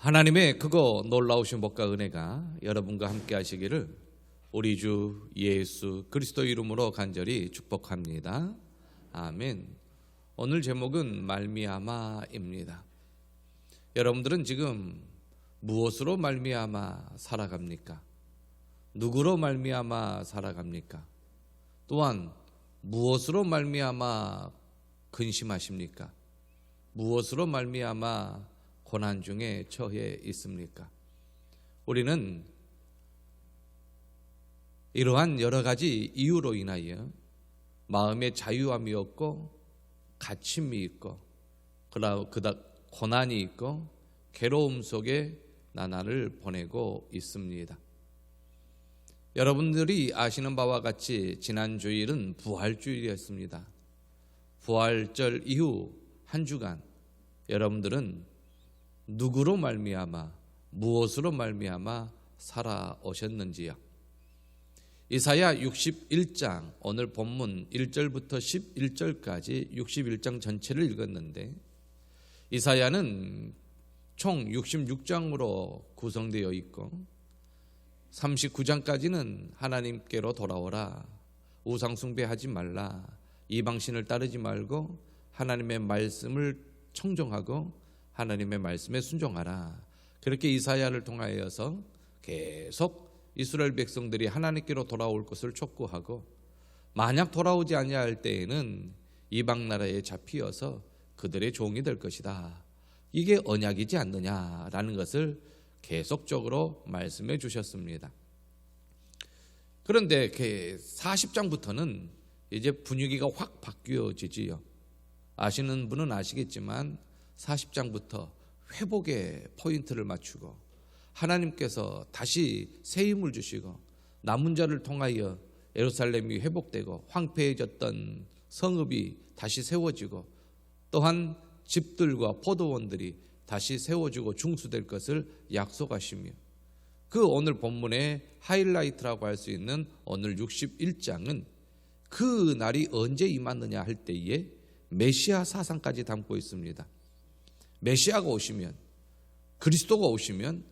하나님의 크고 놀라우신 복과 은혜가 여러분과 함께 하시기를 우리 주 예수 그리스도 이름으로 간절히 축복합니다. 아멘. 오늘 제목은 말미암아입니다. 여러분들은 지금 무엇으로 말미암아 살아갑니까? 누구로 말미암아 살아갑니까? 또한 무엇으로 말미암아 근심하십니까? 무엇으로 말미암아 고난 중에 처해 있습니까? 우리는 이러한 여러 가지 이유로 인하여 마음의 자유함이 없고 갇힘이 있고 그닥 고난이 있고 괴로움 속에 나날을 보내고 있습니다. 여러분들이 아시는 바와 같이 지난 주일은 부활주일이었습니다. 부활절 이후 한 주간 여러분들은 누구로 말미암아 무엇으로 말미암아 살아오셨는지요? 이사야 61장 오늘 본문 1절부터 11절까지 61장 전체를 읽었는데 이사야는 총 66장으로 구성되어 있고 39장까지는 하나님께로 돌아오라, 우상 숭배하지 말라, 이방신을 따르지 말고 하나님의 말씀을 청종하고 하나님의 말씀에 순종하라. 그렇게 이사야를 통하여서 계속 이스라엘 백성들이 하나님께로 돌아올 것을 촉구하고 만약 돌아오지 아니할 때에는 이방 나라에 잡히어서 그들의 종이 될 것이다. 이게 언약이지 않느냐라는 것을 계속적으로 말씀해 주셨습니다. 그런데 40장부터는 이제 분위기가 확 바뀌어지지요. 아시는 분은 아시겠지만 40장부터 회복의 포인트를 맞추고 하나님께서 다시 새 힘을 주시고 남은 자를 통하여 예루살렘이 회복되고 황폐해졌던 성읍이 다시 세워지고 또한 집들과 포도원들이 다시 세워지고 중수될 것을 약속하시며 그 오늘 본문의 하이라이트라고 할 수 있는 오늘 61장은 그 날이 언제 임하느냐 할 때에 메시아 사상까지 담고 있습니다. 메시아가 오시면, 그리스도가 오시면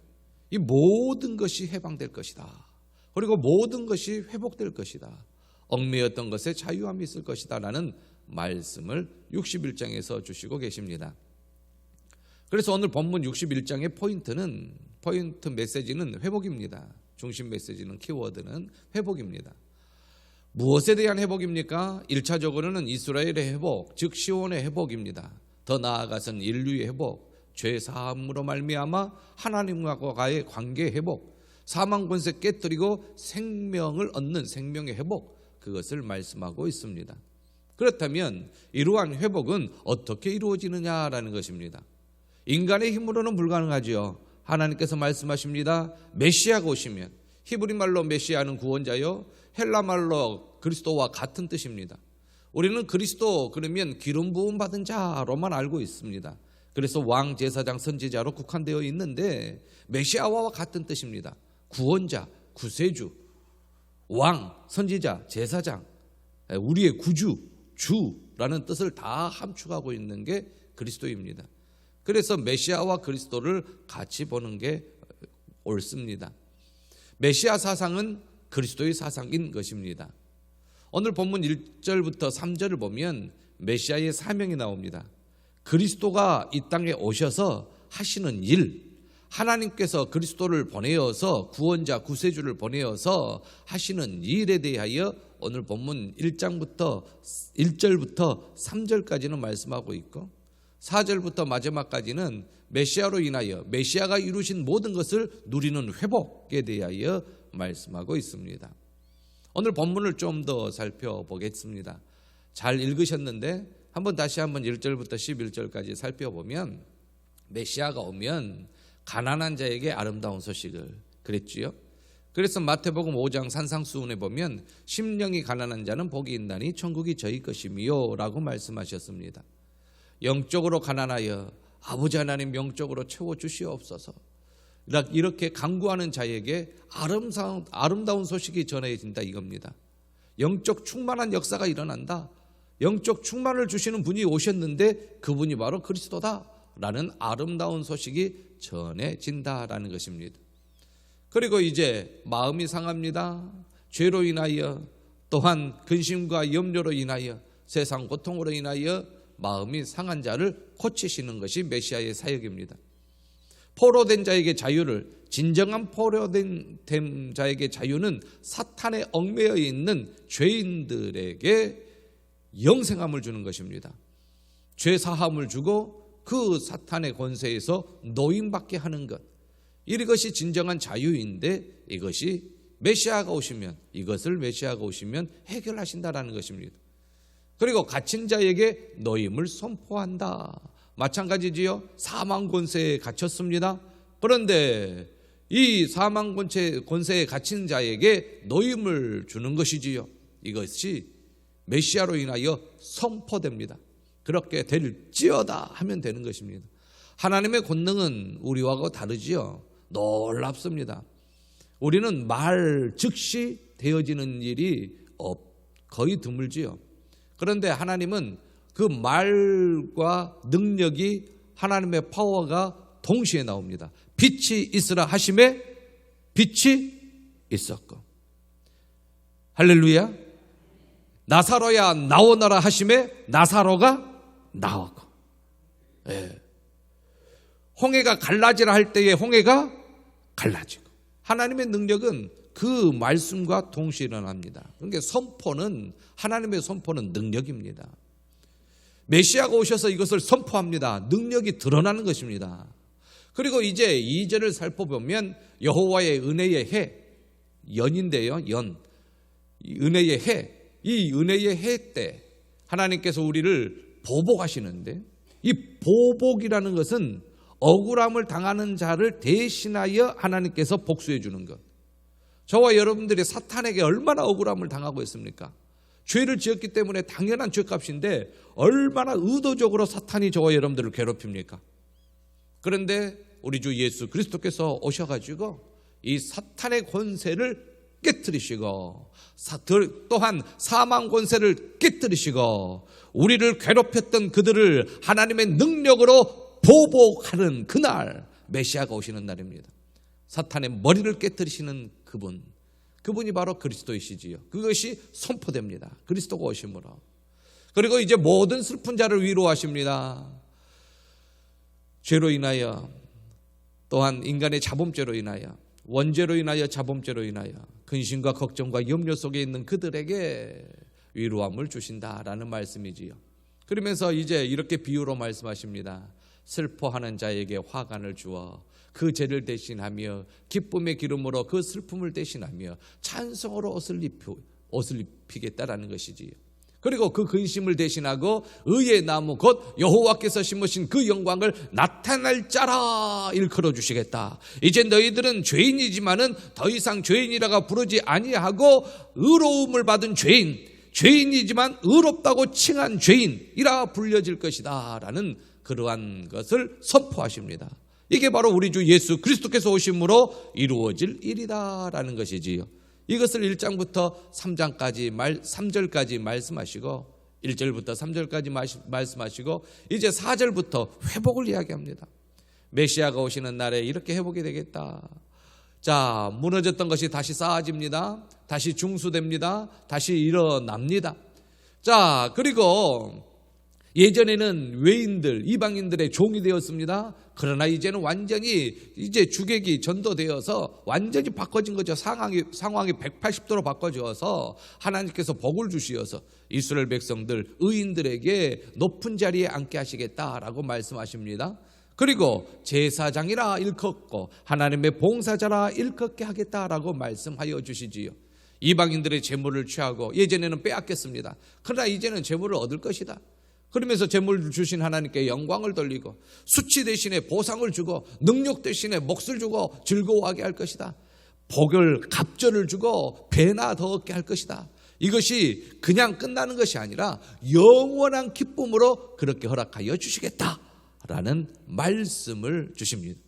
이 모든 것이 해방될 것이다. 그리고 모든 것이 회복될 것이다. 얽매였던 것에 자유함이 있을 것이다 라는 말씀을 61장에서 주시고 계십니다. 그래서 오늘 본문 61장의 포인트 메시지는 회복입니다. 중심 메시지는 키워드는 회복입니다. 무엇에 대한 회복입니까? 1차적으로는 이스라엘의 회복, 즉 시온의 회복입니다. 더 나아가서는 인류의 회복, 죄 사함으로 말미암아 하나님과의 관계 회복, 사망 권세 깨뜨리고 생명을 얻는 생명의 회복, 그것을 말씀하고 있습니다. 그렇다면 이러한 회복은 어떻게 이루어지느냐라는 것입니다. 인간의 힘으로는 불가능하지요. 하나님께서 말씀하십니다. 메시아가 오시면, 히브리 말로 메시아는 구원자요, 헬라 말로 그리스도와 같은 뜻입니다. 우리는 그리스도 그러면 기름 부음 받은 자로만 알고 있습니다. 그래서 왕, 제사장, 선지자로 국한되어 있는데 메시아와 같은 뜻입니다. 구원자, 구세주, 왕, 선지자, 제사장, 우리의 구주, 주라는 뜻을 다 함축하고 있는 게 그리스도입니다. 그래서 메시아와 그리스도를 같이 보는 게 옳습니다. 메시아 사상은 그리스도의 사상인 것입니다. 오늘 본문 1절부터 3절을 보면 메시아의 사명이 나옵니다. 그리스도가 이 땅에 오셔서 하시는 일, 하나님께서 그리스도를 보내어서 구원자 구세주를 보내어서 하시는 일에 대하여 오늘 본문 1절부터 3절까지는 말씀하고 있고 4절부터 마지막까지는 메시아로 인하여 메시아가 이루신 모든 것을 누리는 회복에 대하여 말씀하고 있습니다. 오늘 본문을 좀 더 살펴보겠습니다. 잘 읽으셨는데 다시 한번 1절부터 11절까지 살펴보면 메시아가 오면 가난한 자에게 아름다운 소식을 그랬지요. 그래서 마태복음 5장 산상수훈에 보면 심령이 가난한 자는 복이 있나니 천국이 저희 것이미요 라고 말씀하셨습니다. 영적으로 가난하여 아버지 하나님 영적으로 채워주시옵소서, 이렇게 간구하는 자에게 아름다운 소식이 전해진다 이겁니다. 영적 충만한 역사가 일어난다. 영적 충만을 주시는 분이 오셨는데 그분이 바로 그리스도다 라는 아름다운 소식이 전해진다라는 것입니다. 그리고 이제 마음이 상합니다. 죄로 인하여, 또한 근심과 염려로 인하여, 세상 고통으로 인하여 마음이 상한 자를 고치시는 것이 메시아의 사역입니다. 포로된 자에게 자유를, 진정한 포로된 자에게 자유는 사탄에 얽매여 있는 죄인들에게 영생함을 주는 것입니다. 죄 사함을 주고 그 사탄의 권세에서 노임받게 하는 것, 이것이 진정한 자유인데, 이것이 메시아가 오시면, 이것을 메시아가 오시면 해결하신다라는 것입니다. 그리고 갇힌 자에게 노임을 선포한다. 마찬가지지요. 사망 권세에 갇혔습니다. 그런데 이 사망 권세에 갇힌 자에게 노임을 주는 것이지요. 이것이 메시아로 인하여 선포됩니다. 그렇게 될지어다 하면 되는 것입니다. 하나님의 권능은 우리와 다르지요. 놀랍습니다. 우리는 말 즉시 되어지는 일이 거의 드물지요. 그런데 하나님은 그 말과 능력이, 하나님의 파워가 동시에 나옵니다. 빛이 있으라 하심에 빛이 있었고, 할렐루야. 나사로야 나오너라 하심에 나사로가 나오고, 홍해가 갈라지라 할 때에 홍해가 갈라지고, 하나님의 능력은 그 말씀과 동시에 일어납니다. 그러니까 선포는, 하나님의 선포는 능력입니다. 메시아가 오셔서 이것을 선포합니다. 능력이 드러나는 것입니다. 그리고 이제 2절을 살펴보면 여호와의 은혜의 해, 연인데요, 연, 은혜의 해, 이 은혜의 해 때 하나님께서 우리를 보복하시는데, 이 보복이라는 것은 억울함을 당하는 자를 대신하여 하나님께서 복수해 주는 것. 저와 여러분들이 사탄에게 얼마나 억울함을 당하고 있습니까? 죄를 지었기 때문에 당연한 죄값인데 얼마나 의도적으로 사탄이 저와 여러분들을 괴롭힙니까? 그런데 우리 주 예수 그리스도께서 오셔가지고 이 사탄의 권세를 깨뜨리시고, 또한 사망 권세를 깨뜨리시고, 우리를 괴롭혔던 그들을 하나님의 능력으로 보복하는 그날, 메시아가 오시는 날입니다. 사탄의 머리를 깨뜨리시는 그분이 바로 그리스도이시지요. 그것이 선포됩니다. 그리스도가 오심으로. 그리고 이제 모든 슬픈 자를 위로하십니다. 죄로 인하여, 또한 인간의 자범죄로 인하여, 원죄로 인하여, 자범죄로 인하여 근심과 걱정과 염려 속에 있는 그들에게 위로함을 주신다라는 말씀이지요. 그러면서 이제 이렇게 비유로 말씀하십니다. 슬퍼하는 자에게 화관을 주어 그 죄를 대신하며 기쁨의 기름으로 그 슬픔을 대신하며 찬송으로 옷을 입히겠다라는 것이지요. 그리고 그 근심을 대신하고 의의 나무 곧 여호와께서 심으신 그 영광을 나타낼 자라 일컬어 주시겠다. 이제 너희들은 죄인이지만은 더 이상 죄인이라고 부르지 아니하고 의로움을 받은 죄인이지만 의롭다고 칭한 죄인이라 불려질 것이다 라는 그러한 것을 선포하십니다. 이게 바로 우리 주 예수 그리스도께서 오심으로 이루어질 일이다라는 것이지요. 이것을 1장부터 3절까지 말씀하시고, 1절부터 3절까지 말씀하시고, 이제 4절부터 회복을 이야기합니다. 메시아가 오시는 날에 이렇게 회복이 되겠다. 자, 무너졌던 것이 다시 쌓아집니다. 다시 중수됩니다. 다시 일어납니다. 자, 그리고 예전에는 외인들, 이방인들의 종이 되었습니다. 그러나 이제는 완전히 이제 주객이 전도되어서 완전히 바꿔진 거죠. 상황이 180도로 바꿔져서 하나님께서 복을 주시어서 이스라엘 백성들, 의인들에게 높은 자리에 앉게 하시겠다라고 말씀하십니다. 그리고 제사장이라 일컫고 하나님의 봉사자라 일컫게 하겠다라고 말씀하여 주시지요. 이방인들의 재물을 취하고 예전에는 빼앗겼습니다. 그러나 이제는 재물을 얻을 것이다. 그러면서 재물을 주신 하나님께 영광을 돌리고 수치 대신에 보상을 주고 능력 대신에 몫을 주고 즐거워하게 할 것이다. 복을, 갑절을 주고 배나 더 얻게 할 것이다. 이것이 그냥 끝나는 것이 아니라 영원한 기쁨으로 그렇게 허락하여 주시겠다라는 말씀을 주십니다.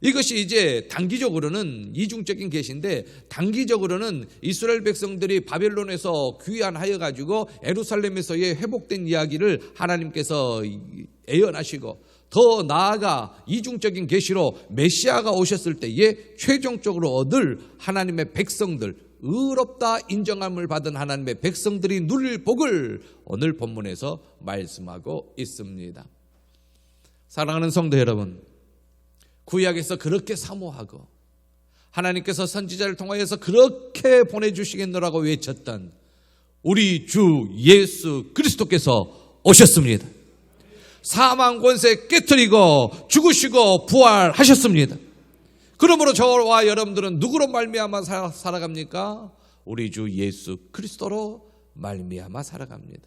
이것이 이제 단기적으로는 이중적인 계시인데, 단기적으로는 이스라엘 백성들이 바벨론에서 귀환하여 가지고 예루살렘에서의 회복된 이야기를 하나님께서 예언하시고, 더 나아가 이중적인 계시로 메시아가 오셨을 때에 최종적으로 얻을 하나님의 백성들, 의롭다 인정함을 받은 하나님의 백성들이 누릴 복을 오늘 본문에서 말씀하고 있습니다. 사랑하는 성도 여러분, 구약에서 그렇게 사모하고 하나님께서 선지자를 통하여서 그렇게 보내주시겠노라고 외쳤던 우리 주 예수 그리스도께서 오셨습니다. 사망 권세 깨트리고 죽으시고 부활하셨습니다. 그러므로 저와 여러분들은 누구로 말미암아 살아갑니까? 우리 주 예수 그리스도로 말미암아 살아갑니다.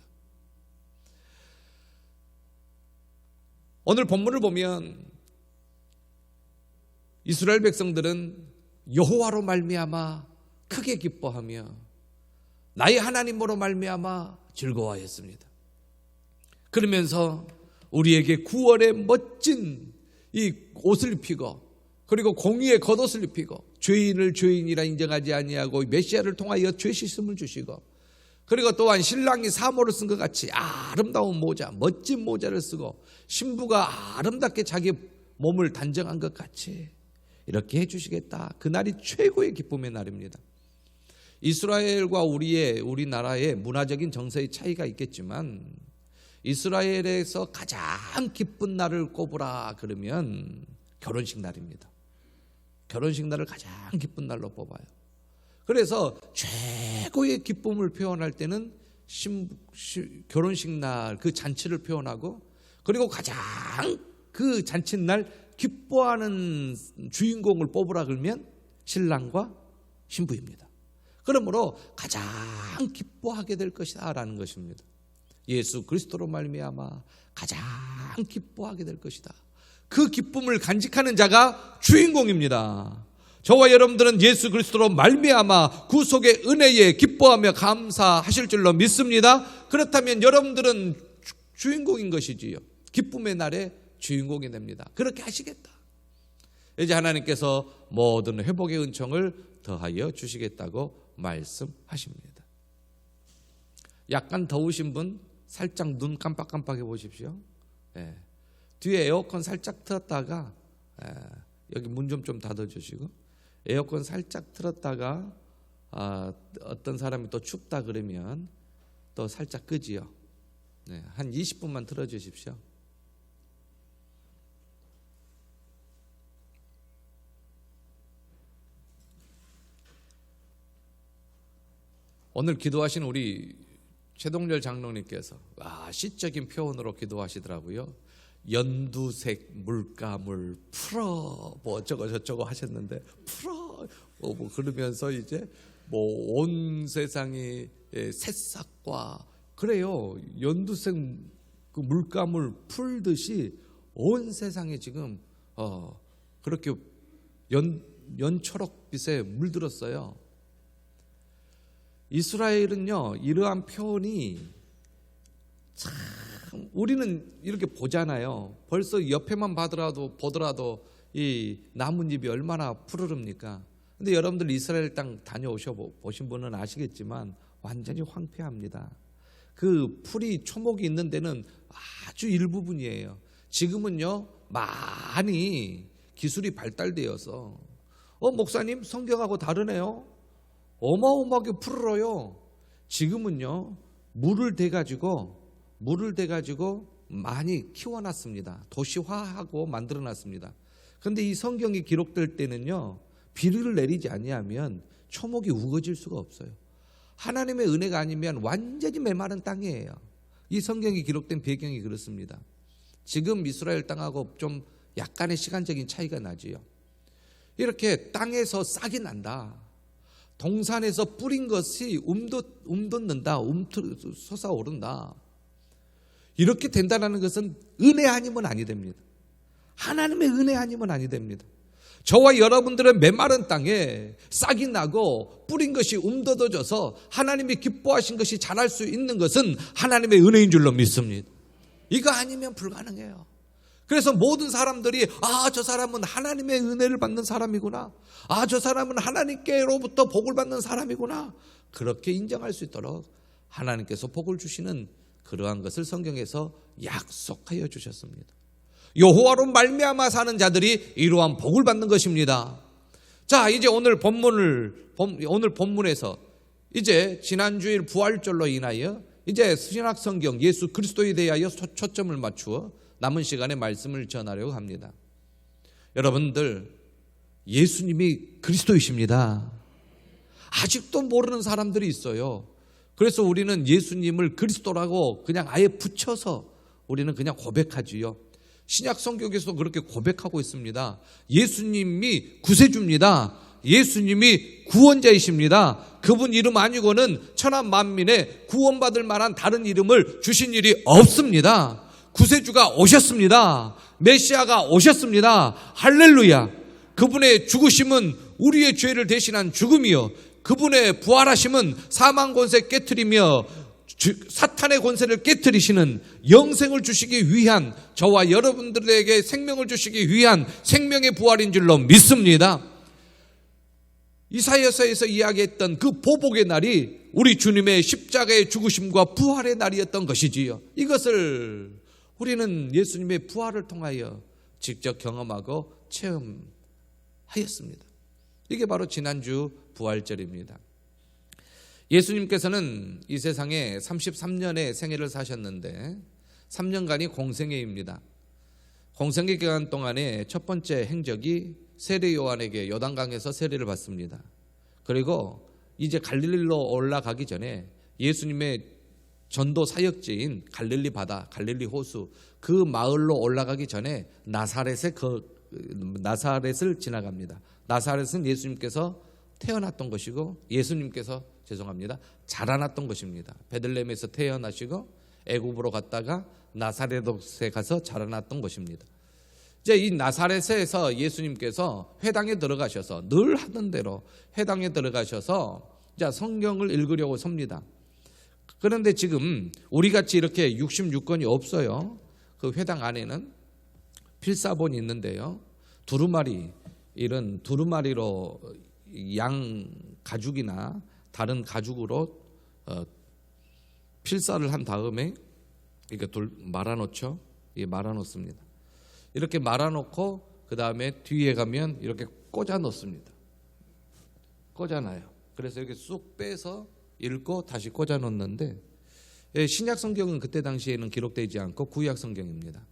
오늘 본문을 보면 이스라엘 백성들은 여호와로 말미암아 크게 기뻐하며 나의 하나님으로 말미암아 즐거워했습니다. 그러면서 우리에게 구원의 멋진 이 옷을 입히고 그리고 공의의 겉옷을 입히고 죄인을 죄인이라 인정하지 아니하고 메시아를 통하여 죄 씻음을 주시고 그리고 또한 신랑이 사모를 쓴 것 같이 아름다운 모자, 멋진 모자를 쓰고 신부가 아름답게 자기 몸을 단정한 것 같이 이렇게 해주시겠다. 그날이 최고의 기쁨의 날입니다. 이스라엘과 우리나라의 문화적인 정서의 차이가 있겠지만 이스라엘에서 가장 기쁜 날을 꼽으라 그러면 결혼식 날입니다. 결혼식 날을 가장 기쁜 날로 뽑아요. 그래서 최고의 기쁨을 표현할 때는 결혼식 날 그 잔치를 표현하고 그리고 가장 그 잔칫날 기뻐하는 주인공을 뽑으라 그러면 신랑과 신부입니다. 그러므로 가장 기뻐하게 될 것이다 라는 것입니다. 예수 그리스도로 말미암아 가장 기뻐하게 될 것이다. 그 기쁨을 간직하는 자가 주인공입니다. 저와 여러분들은 예수 그리스도로 말미암아 구속의 은혜에 기뻐하며 감사하실 줄로 믿습니다. 그렇다면 여러분들은 주인공인 것이지요. 기쁨의 날에 주인공이 됩니다. 그렇게 하시겠다. 이제 하나님께서 모든 회복의 은총을 더하여 주시겠다고 말씀하십니다. 약간 더우신 분 살짝 눈 깜빡깜빡해 보십시오. 뒤에 에어컨 살짝 틀었다가 여기 문 좀 닫아주시고 에어컨 살짝 틀었다가 어떤 사람이 또 춥다 그러면 또 살짝 끄지요. 한 20분만 틀어주십시오. 오늘 기도하신 우리 최동열 장로님께서 시적인 표현으로 기도하시더라고요. 연두색 물감을 풀어 뭐 어쩌고 저쩌고 하셨는데 풀어 뭐 그러면서 이제 뭐 온 세상이 새싹과 그래요. 연두색 그 물감을 풀듯이 온 세상에 지금 그렇게 연초록빛에 물들었어요. 이스라엘은요 이러한 표현이 참 우리는 이렇게 보잖아요. 벌써 옆에만 보더라도 이 나뭇잎이 얼마나 푸르릅니까? 근데 여러분들 이스라엘 땅 다녀오셔 보신 분은 아시겠지만 완전히 황폐합니다. 그 풀이 초목이 있는 데는 아주 일부분이에요. 지금은요 많이 기술이 발달되어서 목사님 성경하고 다르네요. 어마어마하게 푸르러요. 지금은요 물을 대가지고 많이 키워놨습니다. 도시화하고 만들어놨습니다. 그런데 이 성경이 기록될 때는요 비를 내리지 아니하면 초목이 우거질 수가 없어요. 하나님의 은혜가 아니면 완전히 메마른 땅이에요. 이 성경이 기록된 배경이 그렇습니다. 지금 이스라엘 땅하고 좀 약간의 시간적인 차이가 나지요. 이렇게 땅에서 싹이 난다. 동산에서 뿌린 것이 움돋는다. 솟아오른다. 이렇게 된다는 것은 은혜 아니면 아니 됩니다. 하나님의 은혜 아니면 아니 됩니다. 저와 여러분들의 메마른 땅에 싹이 나고 뿌린 것이 움돋아져서 하나님이 기뻐하신 것이 자랄 수 있는 것은 하나님의 은혜인 줄로 믿습니다. 이거 아니면 불가능해요. 그래서 모든 사람들이 저 사람은 하나님의 은혜를 받는 사람이구나. 저 사람은 하나님께로부터 복을 받는 사람이구나. 그렇게 인정할 수 있도록 하나님께서 복을 주시는 그러한 것을 성경에서 약속하여 주셨습니다. 여호와로 말미암아 사는 자들이 이러한 복을 받는 것입니다. 자, 이제 오늘 본문에서 이제 지난주일 부활절로 인하여 이제 신약 성경 예수 그리스도에 대하여 초점을 맞추어 남은 시간에 말씀을 전하려고 합니다. 여러분들, 예수님이 그리스도이십니다. 아직도 모르는 사람들이 있어요. 그래서 우리는 예수님을 그리스도라고 그냥 아예 붙여서 우리는 그냥 고백하지요. 신약 성경에서도 그렇게 고백하고 있습니다. 예수님이 구세주입니다. 예수님이 구원자이십니다. 그분 이름 아니고는 천하 만민에 구원받을 만한 다른 이름을 주신 일이 없습니다. 구세주가 오셨습니다. 메시아가 오셨습니다. 할렐루야. 그분의 죽으심은 우리의 죄를 대신한 죽음이요, 그분의 부활하심은 사망 권세 깨트리며 사탄의 권세를 깨트리시는 영생을 주시기 위한, 저와 여러분들에게 생명을 주시기 위한 생명의 부활인 줄로 믿습니다. 이사야서에서 이야기했던 그 보복의 날이 우리 주님의 십자가의 죽으심과 부활의 날이었던 것이지요. 이것을 우리는 예수님의 부활을 통하여 직접 경험하고 체험하였습니다. 이게 바로 지난주 부활절입니다. 예수님께서는 이 세상에 33년의 생애를 사셨는데 3년간이 공생애입니다. 공생애 기간 동안에 첫 번째 행적이 세례 요한에게 요단강에서 세례를 받습니다. 그리고 이제 갈릴리로 올라가기 전에 예수님의 전도 사역지인 갈릴리 바다, 갈릴리 호수 그 마을로 올라가기 전에 나사렛을 지나갑니다. 나사렛은 예수님께서 태어났던 것이고 자라났던 것입니다. 베들레헴에서 태어나시고 애굽으로 갔다가 나사렛에 가서 자라났던 것입니다. 이제 이 나사렛에서 예수님께서 회당에 들어가셔서 늘 하던 대로 회당에 들어가셔서 이제 성경을 읽으려고 섭니다. 그런데 지금 우리같이 이렇게 66권이 없어요. 그 회당 안에는 필사본이 있는데요, 이런 두루마리로 양 가죽이나 다른 가죽으로 필사를 한 다음에 이렇게 말아놓죠. 말아놓습니다. 이렇게 말아놓고 그 다음에 뒤에 가면 이렇게 꽂아 놓습니다. 꽂아놔요. 그래서 이렇게 쑥 빼서 읽고 다시 꽂아 놓는데, 신약 성경은 그때 당시에는 기록되지 않고 구약 성경입니다.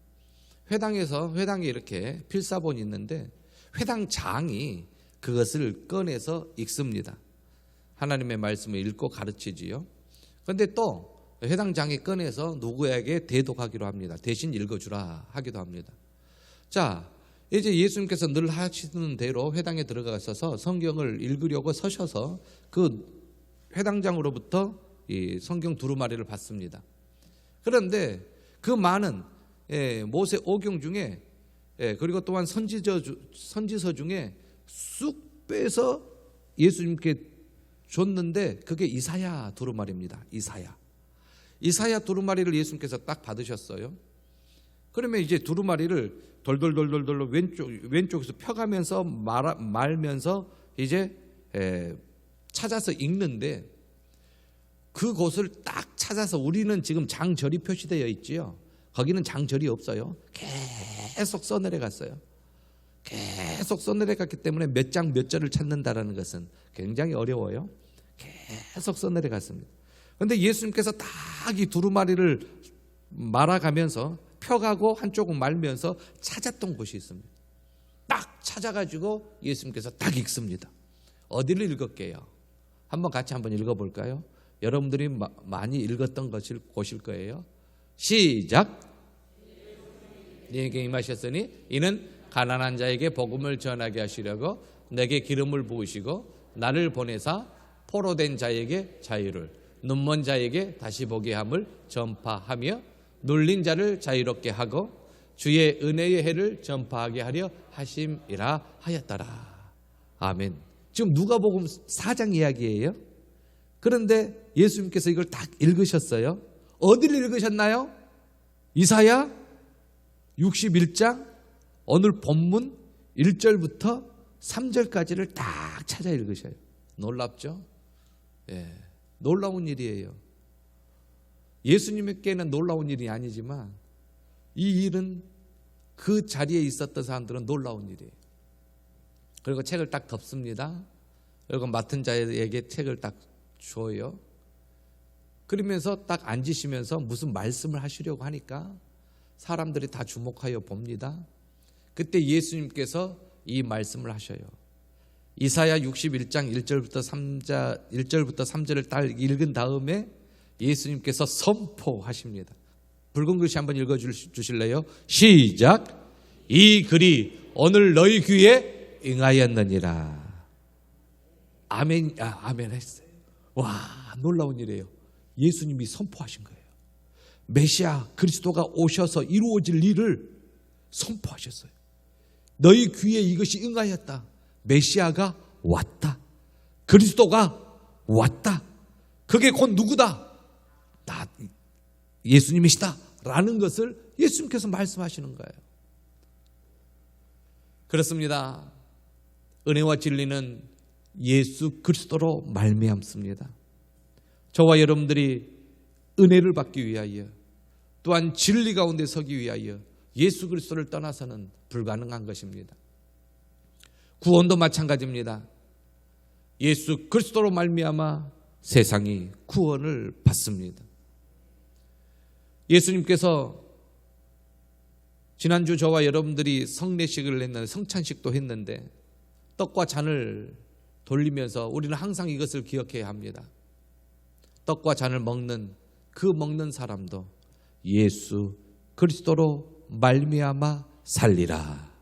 회당에 이렇게 필사본이 있는데 회당장이 그것을 꺼내서 읽습니다. 하나님의 말씀을 읽고 가르치지요. 그런데 또 회당장이 꺼내서 누구에게 대독하기로 합니다. 대신 읽어주라 하기도 합니다. 자, 이제 예수님께서 늘 하시는 대로 회당에 들어가셔서 성경을 읽으려고 서셔서 그 회당장으로부터 이 성경 두루마리를 받습니다. 그런데 그 많은 모세 오경 중에 그리고 또한 선지서 중에 쑥 빼서 예수님께 줬는데 그게 이사야 두루마리입니다. 이사야 두루마리를 예수님께서 딱 받으셨어요. 그러면 이제 두루마리를 돌돌돌돌돌 왼쪽에서 펴가면서 말면서 이제 찾아서 읽는데, 그곳을 딱 찾아서, 우리는 지금 장절이 표시되어 있지요. 거기는 장절이 없어요. 계속 써내려갔어요. 계속 써내려갔기 때문에 몇 장 몇 절을 찾는다라는 것은 굉장히 어려워요. 계속 써내려갔습니다. 그런데 예수님께서 딱 이 두루마리를 말아가면서 펴가고 한쪽은 말면서 찾았던 곳이 있습니다. 딱 찾아가지고 예수님께서 딱 읽습니다. 어디를 읽을게요? 한번 같이 한번 읽어볼까요? 여러분들이 많이 읽었던 곳일 거예요. 시작. 네게 임하셨으니 이는 가난한 자에게 복음을 전하게 하시려고 내게 기름을 부으시고 나를 보내사 포로된 자에게 자유를, 눈먼 자에게 다시 보게 함을 전파하며 눌린 자를 자유롭게 하고 주의 은혜의 해를 전파하게 하려 하심이라 하였더라. 아멘. 지금 누가복음 4장 이야기예요. 그런데 예수님께서 이걸 딱 읽으셨어요. 어디를 읽으셨나요? 이사야 61장 오늘 본문 1절부터 3절까지를 딱 찾아 읽으셔요. 놀랍죠? 놀라운 일이에요. 예수님께는 놀라운 일이 아니지만 이 일은 그 자리에 있었던 사람들은 놀라운 일이에요. 그리고 책을 딱 덮습니다. 그리고 맡은 자에게 책을 딱 줘요. 그러면서 딱 앉으시면서 무슨 말씀을 하시려고 하니까 사람들이 다 주목하여 봅니다. 그때 예수님께서 이 말씀을 하셔요. 이사야 61장 1절부터 3절을 딱 읽은 다음에 예수님께서 선포하십니다. 붉은 글씨 한번 읽어주실래요? 시작. 이 글이 오늘 너희 귀에 응하였느니라. 아멘. 아멘 했어요. 와, 놀라운 일이에요. 예수님이 선포하신 거예요. 메시아 그리스도가 오셔서 이루어질 일을 선포하셨어요. 너희 귀에 이것이 응하였다. 메시아가 왔다. 그리스도가 왔다. 그게 곧 누구다? 나 예수님이시다 라는 것을 예수님께서 말씀하시는 거예요. 그렇습니다. 은혜와 진리는 예수 그리스도로 말미암습니다. 저와 여러분들이 은혜를 받기 위하여 또한 진리 가운데 서기 위하여 예수 그리스도를 떠나서는 불가능한 것입니다. 구원도 마찬가지입니다. 예수 그리스도로 말미암아 세상이 구원을 받습니다. 예수님께서 지난주 저와 여러분들이 성례식을 했는데 성찬식도 했는데 떡과 잔을 돌리면서 우리는 항상 이것을 기억해야 합니다. 떡과 잔을 먹는 그 먹는 사람도 예수 그리스도로 말미암아 살리라.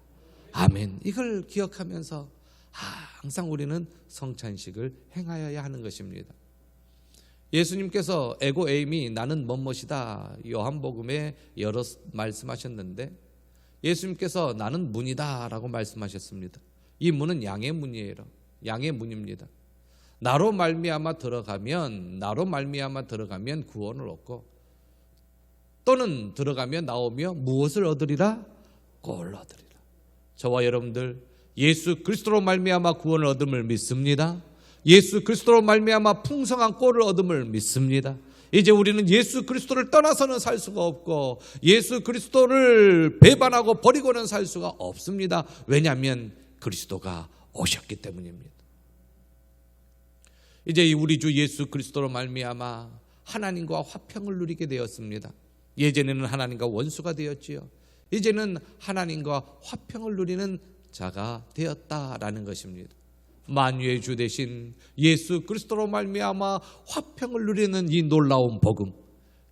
아멘. 이걸 기억하면서 항상 우리는 성찬식을 행하여야 하는 것입니다. 예수님께서 에고 에임이 나는 뭐뭐이다 요한복음에 여러 말씀하셨는데 예수님께서 나는 문이다 라고 말씀하셨습니다. 이 문은 양의 문이에요. 양의 문입니다. 나로 말미암아 들어가면 구원을 얻고 또는 들어가면 나오며 무엇을 얻으리라? 꼴을 얻으리라. 저와 여러분들 예수 그리스도로 말미암아 구원을 얻음을 믿습니다. 예수 그리스도로 말미암아 풍성한 꼴을 얻음을 믿습니다. 이제 우리는 예수 그리스도를 떠나서는 살 수가 없고 예수 그리스도를 배반하고 버리고는 살 수가 없습니다. 왜냐하면 그리스도가 오셨기 때문입니다. 이제 우리 주 예수 그리스도로 말미암아 하나님과 화평을 누리게 되었습니다. 예전에는 하나님과 원수가 되었지요. 이제는 하나님과 화평을 누리는 자가 되었다라는 것입니다. 만유의 주 되신 예수 그리스도로 말미암아 화평을 누리는 이 놀라운 복음,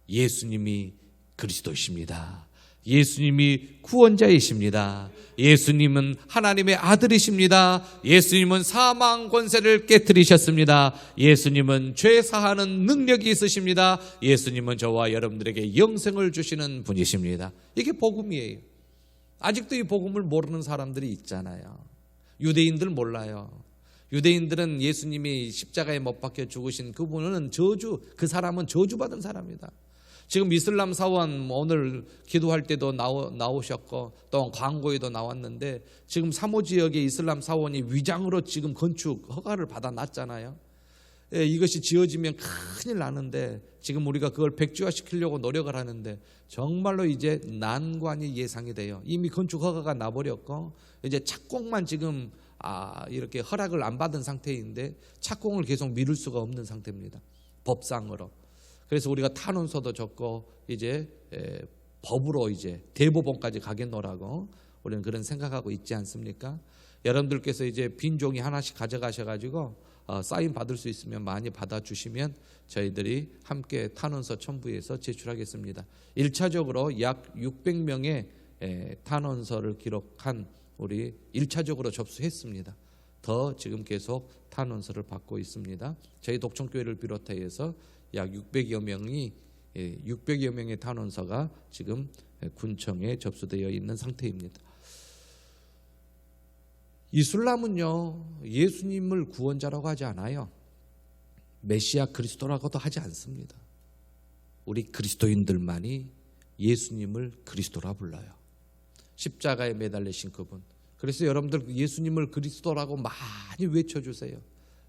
예수님이 그리스도이십니다. 예수님이 구원자이십니다. 예수님은 하나님의 아들이십니다. 예수님은 사망 권세를 깨뜨리셨습니다. 예수님은 죄 사하는 능력이 있으십니다. 예수님은 저와 여러분들에게 영생을 주시는 분이십니다. 이게 복음이에요. 아직도 이 복음을 모르는 사람들이 있잖아요. 유대인들 몰라요. 유대인들은 예수님이 십자가에 못 박혀 죽으신 그분은 그 사람은 저주받은 사람이다. 지금 이슬람 사원 오늘 기도할 때도 나오셨고 또 광고에도 나왔는데 지금 사모 지역의 이슬람 사원이 위장으로 지금 건축 허가를 받아놨잖아요. 이것이 지어지면 큰일 나는데 지금 우리가 그걸 백지화시키려고 노력을 하는데 정말로 이제 난관이 예상이 돼요. 이미 건축 허가가 나버렸고 이제 착공만 지금 이렇게 허락을 안 받은 상태인데 착공을 계속 미룰 수가 없는 상태입니다. 법상으로. 그래서 우리가 탄원서도 줬고 이제 법으로 이제 대법원까지 가겠노라고 우리는 그런 생각하고 있지 않습니까? 여러분들께서 이제 빈 종이 하나씩 가져가셔가지고 사인 받을 수 있으면 많이 받아주시면 저희들이 함께 탄원서 첨부해서 제출하겠습니다. 1차적으로 약 600명의 탄원서를 기록한 우리 1차적으로 접수했습니다. 더 지금 계속 탄원서를 받고 있습니다. 저희 독청교회를 비롯해서 약 600여 명의 탄원서가 지금 군청에 접수되어 있는 상태입니다. 이슬람은요 예수님을 구원자라고 하지 않아요. 메시아 그리스도라고도 하지 않습니다. 우리 그리스도인들만이 예수님을 그리스도라 불러요. 십자가에 매달리신 그분. 그래서 여러분들 예수님을 그리스도라고 많이 외쳐주세요.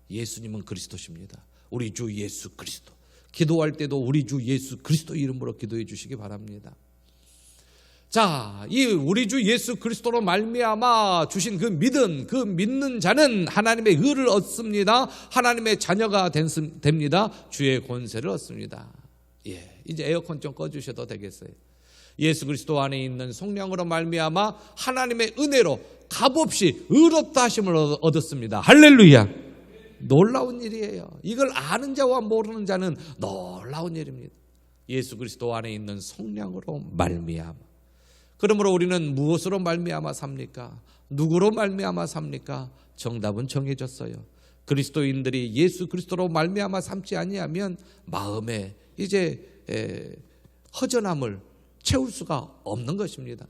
예수님은 그리스도십니다. 우리 주 예수 그리스도. 기도할 때도 우리 주 예수 그리스도 이름으로 기도해 주시기 바랍니다. 자, 이 우리 주 예수 그리스도로 말미암아 주신 그 믿음, 그 믿는 자는 하나님의 의를 얻습니다. 하나님의 자녀가 됩니다. 주의 권세를 얻습니다. 이제 에어컨 좀 꺼주셔도 되겠어요. 예수 그리스도 안에 있는 성령으로 말미암아 하나님의 은혜로 값없이 의롭다 하심을 얻었습니다. 할렐루야. 놀라운 일이에요. 이걸 아는 자와 모르는 자는 놀라운 일입니다. 예수 그리스도 안에 있는 성령으로 말미암아. 그러므로 우리는 무엇으로 말미암아 삽니까? 누구로 말미암아 삽니까? 정답은 정해졌어요. 그리스도인들이 예수 그리스도로 말미암아 삼지 아니하면 마음에 이제 허전함을 채울 수가 없는 것입니다.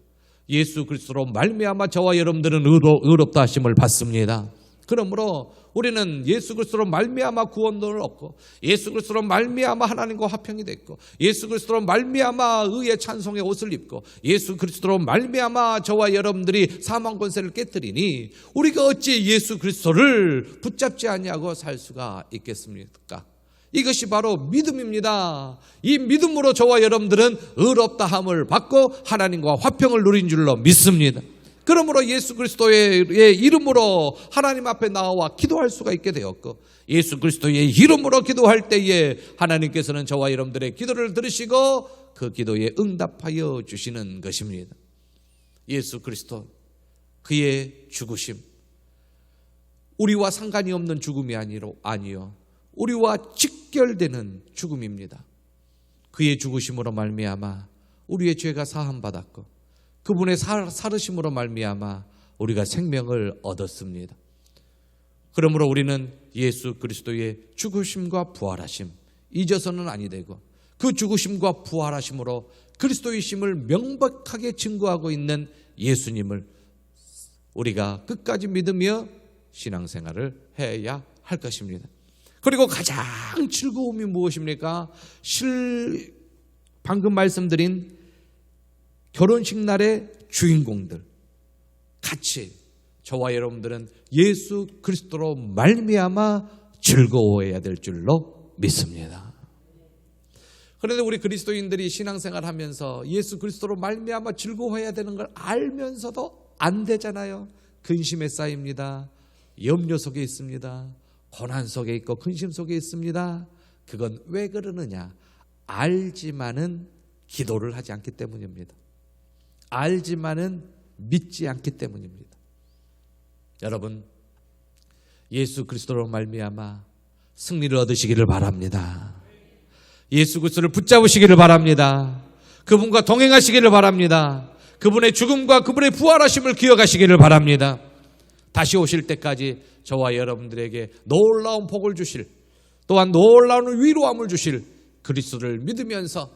예수 그리스도로 말미암아 저와 여러분들은 의롭다 하심을 받습니다. 그러므로 우리는 예수 그리스도로 말미암아 구원을 얻고, 예수 그리스도로 말미암아 하나님과 화평이 됐고, 예수 그리스도로 말미암아 의의 찬송의 옷을 입고, 예수 그리스도로 말미암아 저와 여러분들이 사망 권세를 깨뜨리니 우리가 어찌 예수 그리스도를 붙잡지 아니하고 살 수가 있겠습니까? 이것이 바로 믿음입니다. 이 믿음으로 저와 여러분들은 의롭다함을 받고 하나님과 화평을 누린 줄로 믿습니다. 그러므로 예수 그리스도의 이름으로 하나님 앞에 나와 기도할 수가 있게 되었고, 예수 그리스도의 이름으로 기도할 때에 하나님께서는 저와 여러분들의 기도를 들으시고 그 기도에 응답하여 주시는 것입니다. 예수 그리스도, 그의 죽으심, 우리와 상관이 없는 죽음이 아니요 우리와 직결되는 죽음입니다. 그의 죽으심으로 말미암아 우리의 죄가 사함받았고, 그분의 살으심으로 말미암아 우리가 생명을 얻었습니다. 그러므로 우리는 예수 그리스도의 죽으심과 부활하심 잊어서는 아니 되고, 그 죽으심과 부활하심으로 그리스도이심을 명백하게 증거하고 있는 예수님을 우리가 끝까지 믿으며 신앙생활을 해야 할 것입니다. 그리고 가장 즐거움이 무엇입니까? 방금 말씀드린 결혼식 날의 주인공들 같이 저와 여러분들은 예수 그리스도로 말미암아 즐거워해야 될 줄로 믿습니다. 그런데 우리 그리스도인들이 신앙생활 하면서 예수 그리스도로 말미암아 즐거워해야 되는 걸 알면서도 안 되잖아요. 근심에 쌓입니다. 염려 속에 있습니다. 고난 속에 있고 근심 속에 있습니다. 그건 왜 그러느냐? 알지만은 기도를 하지 않기 때문입니다. 알지만은 믿지 않기 때문입니다. 여러분, 예수 그리스도로 말미암아 승리를 얻으시기를 바랍니다. 예수 그리스도를 붙잡으시기를 바랍니다. 그분과 동행하시기를 바랍니다. 그분의 죽음과 그분의 부활하심을 기억하시기를 바랍니다. 다시 오실 때까지 저와 여러분들에게 놀라운 복을 주실, 또한 놀라운 위로함을 주실 그리스도를 믿으면서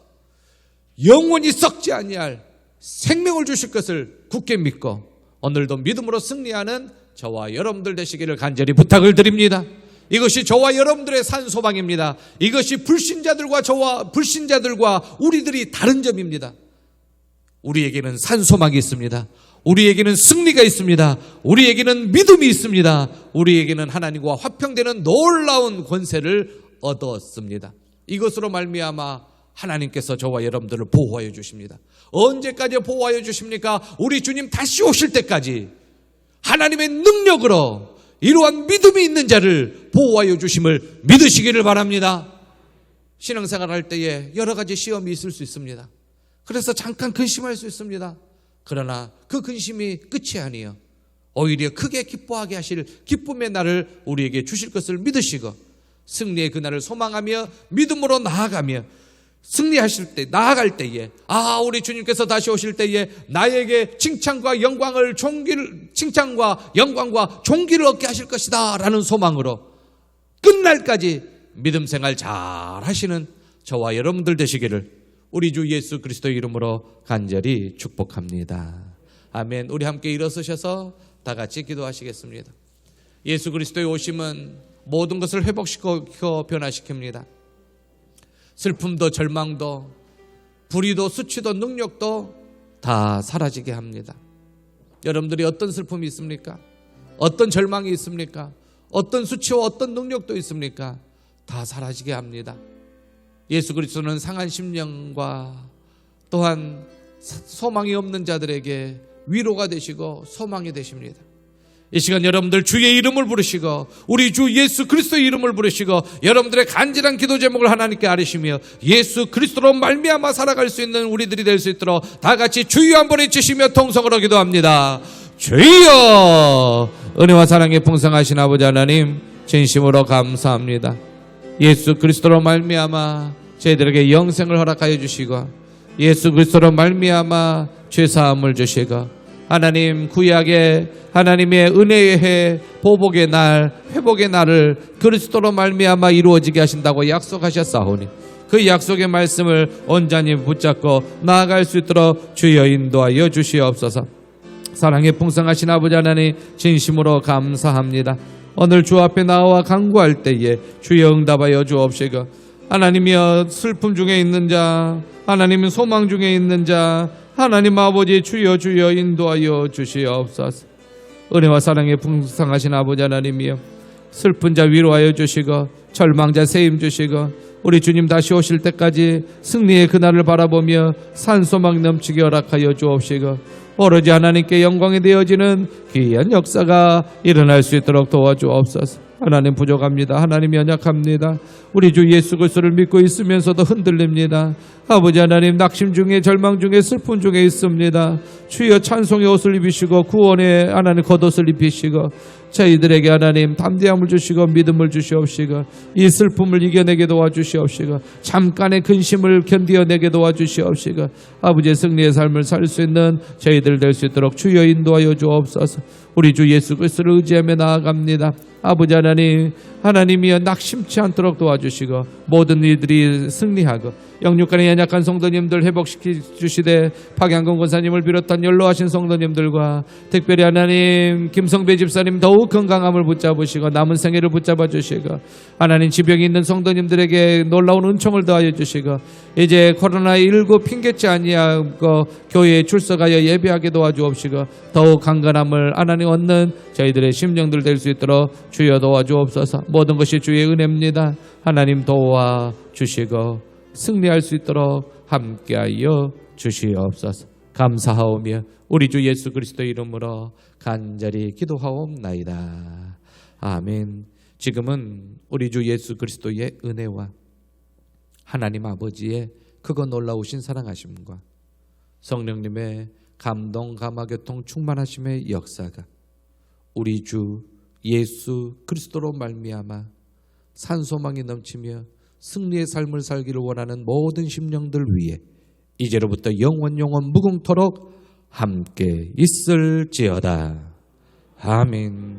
영원히 썩지 아니할 생명을 주실 것을 굳게 믿고 오늘도 믿음으로 승리하는 저와 여러분들 되시기를 간절히 부탁을 드립니다. 이것이 저와 여러분들의 산 소망입니다. 이것이 불신자들과 우리들이 다른 점입니다. 우리에게는 산 소망이 있습니다. 우리에게는 승리가 있습니다. 우리에게는 믿음이 있습니다. 우리에게는 하나님과 화평되는 놀라운 권세를 얻었습니다. 이것으로 말미암아 하나님께서 저와 여러분들을 보호하여 주십니다. 언제까지 보호하여 주십니까? 우리 주님 다시 오실 때까지 하나님의 능력으로 이러한 믿음이 있는 자를 보호하여 주심을 믿으시기를 바랍니다. 신앙생활 할 때에 여러 가지 시험이 있을 수 있습니다. 그래서 잠깐 근심할 수 있습니다. 그러나 그 근심이 끝이 아니에요. 오히려 크게 기뻐하게 하실 기쁨의 날을 우리에게 주실 것을 믿으시고 승리의 그날을 소망하며 믿음으로 나아가며 승리하실 때, 나아갈 때에 우리 주님께서 다시 오실 때에 나에게 칭찬과 영광과 존귀를 얻게 하실 것이다 라는 소망으로 끝날까지 믿음 생활 잘 하시는 저와 여러분들 되시기를 우리 주 예수 그리스도의 이름으로 간절히 축복합니다. 아멘. 우리 함께 일어서셔서 다 같이 기도하시겠습니다. 예수 그리스도의 오심은 모든 것을 회복시키고 변화시킵니다. 슬픔도 절망도 불의도 수치도 능력도 다 사라지게 합니다. 여러분들이 어떤 슬픔이 있습니까? 어떤 절망이 있습니까? 어떤 수치와 어떤 능력도 있습니까? 다 사라지게 합니다. 예수 그리스도는 상한 심령과 또한 소망이 없는 자들에게 위로가 되시고 소망이 되십니다. 이 시간 여러분들 주의 이름을 부르시고 우리 주 예수 그리스도의 이름을 부르시고 여러분들의 간절한 기도 제목을 하나님께 아뢰시며 예수 그리스도로 말미암아 살아갈 수 있는 우리들이 될 수 있도록 다 같이 주여 한번 외치시며 통성으로 기도합니다. 주여! 은혜와 사랑에 풍성하신 아버지 하나님 진심으로 감사합니다. 예수 그리스도로 말미암아 저희들에게 영생을 허락하여 주시고 예수 그리스도로 말미암아 죄사함을 주시고 하나님 구약의 하나님의 은혜의 해 보복의 날 회복의 날을 그리스도로 말미암아 이루어지게 하신다고 약속하셨사오니 그 약속의 말씀을 온전히 붙잡고 나아갈 수 있도록 주여 인도하여 주시옵소서. 사랑의 풍성하신 아버지 하나님 진심으로 감사합니다. 오늘 주 앞에 나와 간구할 때에 주여 응답하여 주옵시고 하나님이여 슬픔 중에 있는 자 하나님은 소망 중에 있는 자 하나님 아버지 주여 주여 인도하여 주시옵소서. 은혜와 사랑에 풍성하신 아버지 하나님이여 슬픈 자 위로하여 주시고 절망자 세임 주시고 우리 주님 다시 오실 때까지 승리의 그날을 바라보며 산소망 넘치게 허락하여 주옵시고 오로지 하나님께 영광이 되어지는 귀한 역사가 일어날 수 있도록 도와주옵소서. 하나님 부족합니다. 하나님 연약합니다. 우리 주 예수 그리스도를 믿고 있으면서도 흔들립니다. 아버지 하나님 낙심 중에 절망 중에 슬픔 중에 있습니다. 주여 찬송의 옷을 입히시고 구원의 하나님 겉옷을 입히시고 저희들에게 하나님 담대함을 주시고 믿음을 주시옵시고 이 슬픔을 이겨내게 도와주시옵시고 잠깐의 근심을 견디어내게 도와주시옵시고 아버지의 승리의 삶을 살 수 있는 저희들 될 수 있도록 주여 인도하여 주옵소서. 우리 주 예수 그리스도를 의지하며 나아갑니다. 아버지 하나님 하나님이여 낙심치 않도록 도와주시고 모든 이들이 승리하고 영육간의 연약한 성도님들 회복시켜 주시되 박양근 권사님을 비롯한 연로하신 성도님들과 특별히 하나님 김성배 집사님 더욱 건강함을 붙잡으시고 남은 생애를 붙잡아 주시고 하나님 지병이 있는 성도님들에게 놀라운 은총을 더하여 주시고 이제 코로나19 핑계치 아니하고 교회에 출석하여 예배하게 도와주옵시고 더욱 강건함을 하나님 얻는 저희들의 심령들 될 수 있도록 주여 도와주옵소서. 모든 것이 주의 은혜입니다. 하나님 도와주시고 승리할 수 있도록 함께하여 주시옵소서. 감사하오며 우리 주 예수 그리스도의 이름으로 간절히 기도하옵나이다. 아멘. 지금은 우리 주 예수 그리스도의 은혜와 하나님 아버지의 크고 놀라우신 사랑하심과 성령님의 감동 감화교통 충만하심의 역사가 우리 주 예수 그리스도로 말미암아 산소망이 넘치며 승리의 삶을 살기를 원하는 모든 심령들 위해 이제로부터 영원 무궁토록 함께 있을지어다. 아멘.